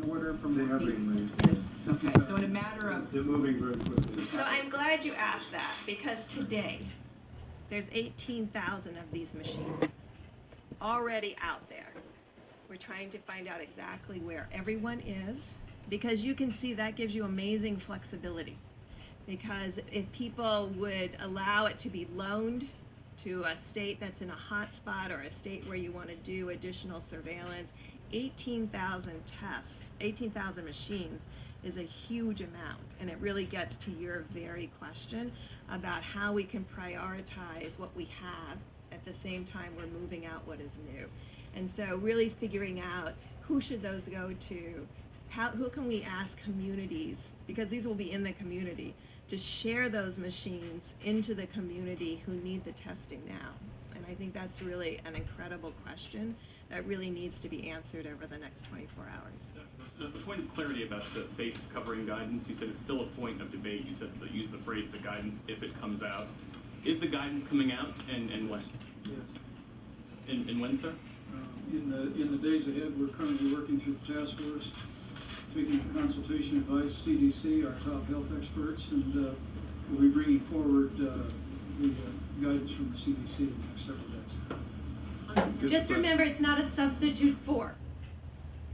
order from They what are people- being made. Okay, so in a matter of, They're moving very quickly. So I'm glad you asked that, because today, there's 18,000 of these machines already out there. We're trying to find out exactly where everyone is, because you can see that gives you amazing flexibility. Because if people would allow it to be loaned to a state that's in a hot spot or a state where you want to do additional surveillance, 18,000 tests, 18,000 machines is a huge amount. And it really gets to your very question about how we can prioritize what we have at the same time we're moving out what is new. And so really figuring out who should those go to, who can we ask communities, because these will be in the community, to share those machines into the community who need the testing now. And I think that's really an incredible question that really needs to be answered over the next 24 hours. The point of clarity about the face covering guidance, you said it's still a point of debate. You said that use the phrase the guidance if it comes out. Is the guidance coming out, and when? Yes. And when, sir? In the days ahead, we're currently working through the task force, taking consultation advice, CDC, our top health experts, and we'll be bringing forward the guidance from the CDC in the next several days. Just remember, it's not a substitute for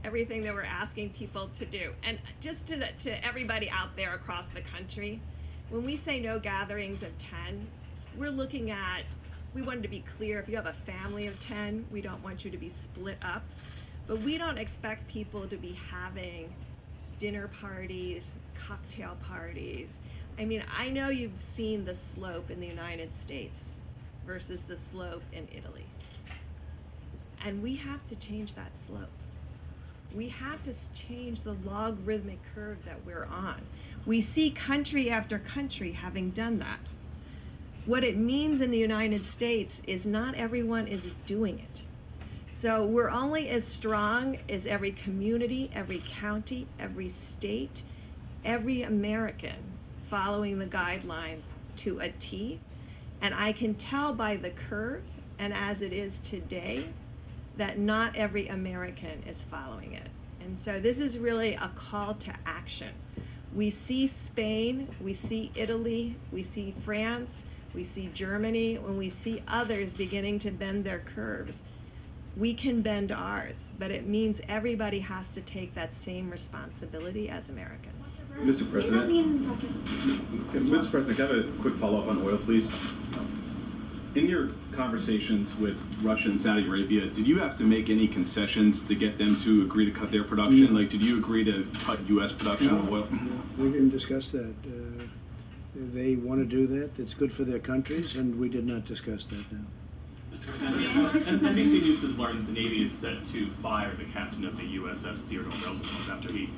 everything that we're asking people to do. And just to everybody out there across the country, when we say no gatherings of 10, we're looking at, we wanted to be clear, if you have a family of 10, we don't want you to be split up. But we don't expect people to be having dinner parties, cocktail parties. I mean, I know you've seen the slope in the United States versus the slope in Italy. And we have to change that slope. We have to change the logarithmic curve that we're on. We see country after country having done that. What it means in the United States is not everyone is doing it. So we're only as strong as every community, every county, every state, every American following the guidelines to a T. And I can tell by the curve, and as it is today, that not every American is following it. And so this is really a call to action. We see Spain, we see Italy, we see France, we see Germany, when we see others beginning to bend their curves, we can bend ours, but it means everybody has to take that same responsibility as Americans. Mr. President, Mr. President, can I have a quick follow-up on oil, please? In your conversations with Russia and Saudi Arabia, did you have to make any concessions to get them to agree to cut their production? No. Like, did you agree to cut U.S. production of oil? We didn't discuss that. They want to do that. It's good for their countries, and we did not discuss that now. NBC News has learned the Navy is set to fire the captain of the USS Theodore Roosevelt after he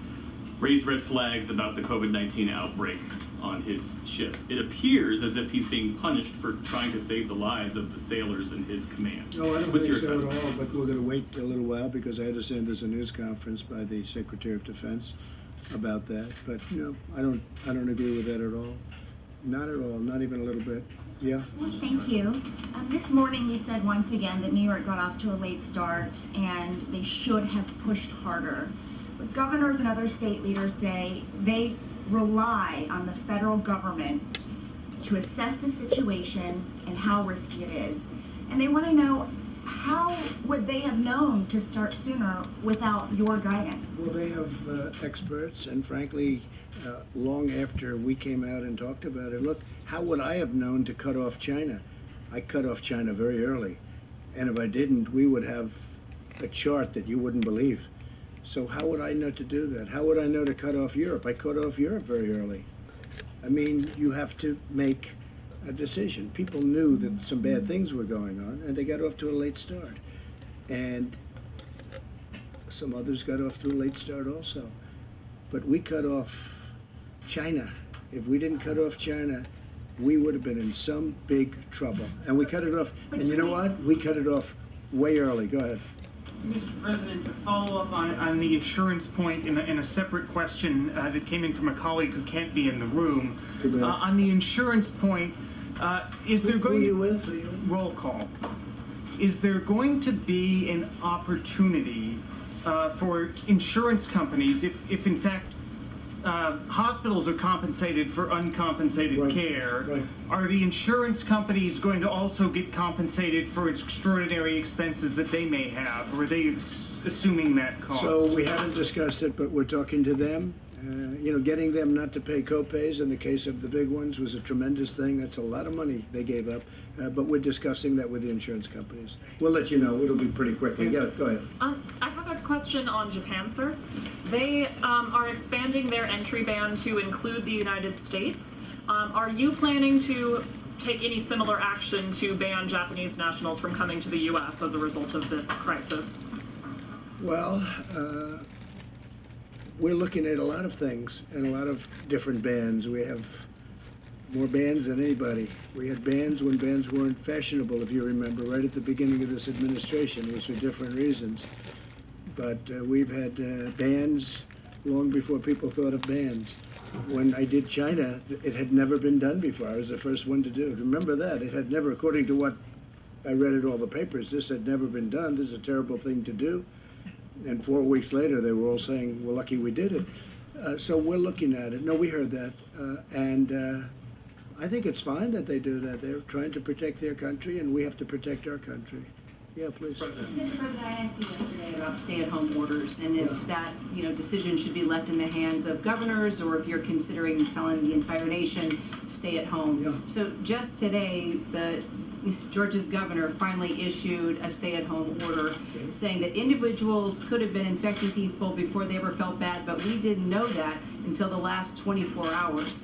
raised red flags about the COVID-19 outbreak on his ship. It appears as if he's being punished for trying to save the lives of the sailers in his command. No, I don't What's think your so at assessment? all, but we're going to wait a little while because I understand there's a news conference by the Secretary of Defense about that. But no, I don't agree with that at all. Not at all, not even a little bit. Yeah? Thank you. This morning you said once again that New York got off to a late start and they should have pushed harder. But governors and other state leaders say they rely on the federal government to assess the situation and how risky it is. And they want to know, how would they have known to start sooner without your guidance? Well, they have experts, and frankly, long after we came out and talked about it, look, how would I have known to cut off China? I cut off China very early. And if I didn't, we would have a chart that you wouldn't believe. So how would I know to do that? How would I know to cut off Europe? I cut off Europe very early. I mean, you have to make a decision. People knew that some bad things were going on, and they got off to a late start. And some others got off to a late start also. But we cut off China. If we didn't cut off China, we would have been in some big trouble. And we cut it off, and you know what? We cut it off way early. Go ahead. Mr. President, to follow up on the insurance point in a separate question that came in from a colleague who can't be in the room. On the insurance point, is there going Who are you with? roll call? Is there going to be an opportunity for insurance companies, if in fact hospitals are compensated for uncompensated Right, care, right. are the insurance companies going to also get compensated for extraordinary expenses that they may have, or are they assuming that cost? So we haven't discussed it, but we're talking to them. Getting them not to pay co-pays in the case of the big ones was a tremendous thing. That's a lot of money they gave up. But we're discussing that with the insurance companies. We'll let you know. It'll be pretty quickly. Yeah, go ahead. I have a question on Japan, sir. They are expanding their entry ban to include the United States. Are you planning to take any similar action to ban Japanese nationals from coming to the U.S. as a result of this crisis? Well, we're looking at a lot of things and a lot of different bans. We have more bans than anybody. We had bans when bans weren't fashionable, if you remember, right at the beginning of this administration. It was for different reasons. But we've had bans long before people thought of bans. When I did China, it had never been done before. I was the first one to do it. Remember that. It had never, according to what I read in all the papers, this had never been done. This is a terrible thing to do. And 4 weeks later, they were all saying, we're lucky we did it. So we're looking at it. No, we heard that. And I think it's fine that they do that. They're trying to protect their country, and we have to protect our country. Yeah, please. Mr. President, I asked you yesterday about stay-at-home orders and if that, decision should be left in the hands of governors, or if you're considering telling the entire nation, stay at home. Yeah. So just today, Georgia's governor finally issued a stay-at-home order saying that individuals could have been infecting people before they ever felt bad, but we didn't know that until the last 24 hours.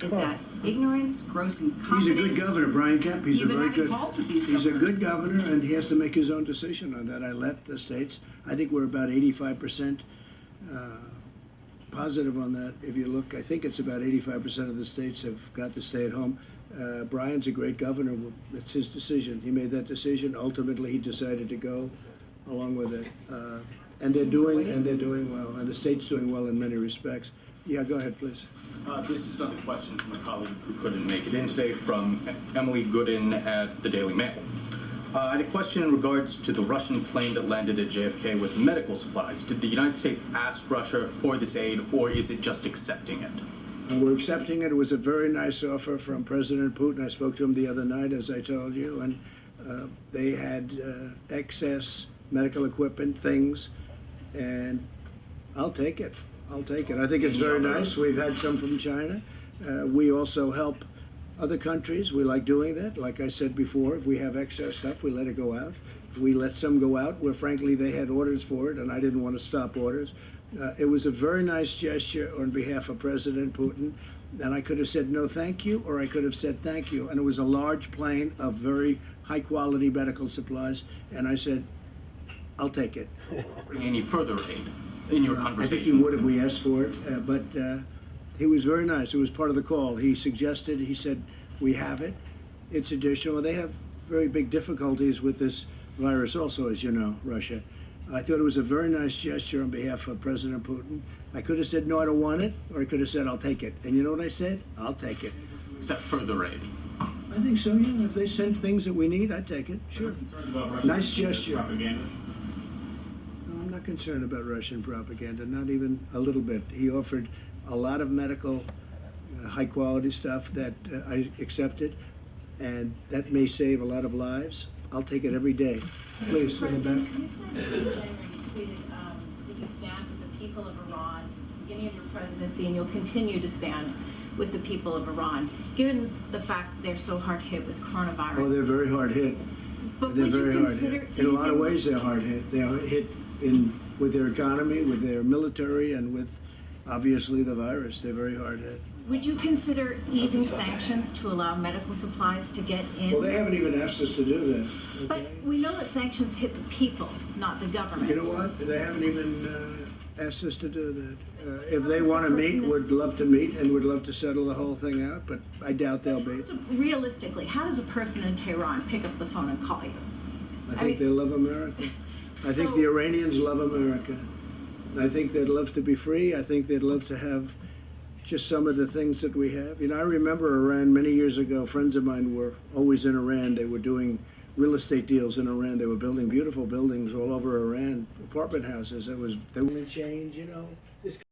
Is that ignorance, gross incompetence? He's a good governor, Brian Kemp. He's You've a been very having good. calls with these He's a governors. good governor, and he has to make his own decision on that. I let the states. I think we're about 85% positive on that. If you look, I think it's about 85% of the states have got to stay at home. Brian's a great governor. It's his decision. He made that decision. Ultimately, he decided to go along with it. And they're doing well, and the state's doing well in many respects. Yeah, go ahead, please. This is another question from a colleague who couldn't make it in today, from Emily Gooden at the Daily Mail. I had a question in regards to the Russian plane that landed at JFK with medical supplies. Did the United States ask Russia for this aid, or is it just accepting it? And we're accepting it. It was a very nice offer from President Putin. I spoke to him the other night, as I told you, and they had excess medical equipment, things, and I'll take it. I'll take it. I think it's very nice. We've had some from China. We also help other countries. We like doing that. Like I said before, if we have excess stuff, we let it go out. We let some go out where, frankly, they had orders for it, and I didn't want to stop orders. It was a very nice gesture on behalf of President Putin, and I could have said no thank you, or I could have said thank you. And it was a large plane of very high-quality medical supplies, and I said, I'll take it. Any further aid in your I conversation? think he would if we asked for it, but he was very nice. It was part of the call. He suggested, he said, we have it. It's additional. They have very big difficulties with this virus also, as you know, Russia. I thought it was a very nice gesture on behalf of President Putin. I could have said, no, I don't want it, or I could have said, I'll take it. And you know what I said? I'll take it. Except further aid. I think so, yeah. If they send things that we need, I'd take it. Sure. Nice gesture. Propaganda. No, I'm not concerned about Russian propaganda, not even a little bit. He offered a lot of medical, high-quality stuff that I accepted, and that may save a lot of lives. I'll take it every day. Please, in the back. You said in January you tweeted that you stand with the people of Iran since the beginning of your presidency, and you'll continue to stand with the people of Iran, given the fact that they're so hard hit with coronavirus. Oh, they're very hard hit. But They're would you very hard consider hit. In a lot of easing- ways, they're hard hit. They're hit with their economy, with their military, and with, obviously, the virus. They're very hard hit. Would you consider easing sanctions to allow medical supplies to get in? Well, they haven't even asked us to do that. But Okay? we know that sanctions hit the people, not the government. You know what? They haven't even asked us to do that. If they want to meet, we'd love to meet and would love to settle the whole thing out, but I doubt they'll be. So realistically, how does a person in Tehran pick up the phone and call you? I think they love America. I think the Iranians love America. I think they'd love to be free. I think they'd love to have just some of the things that we have. You know, I remember Iran many years ago. Friends of mine were always in Iran. They were doing real estate deals in Iran. They were building beautiful buildings all over Iran, apartment houses. They were change, you know. This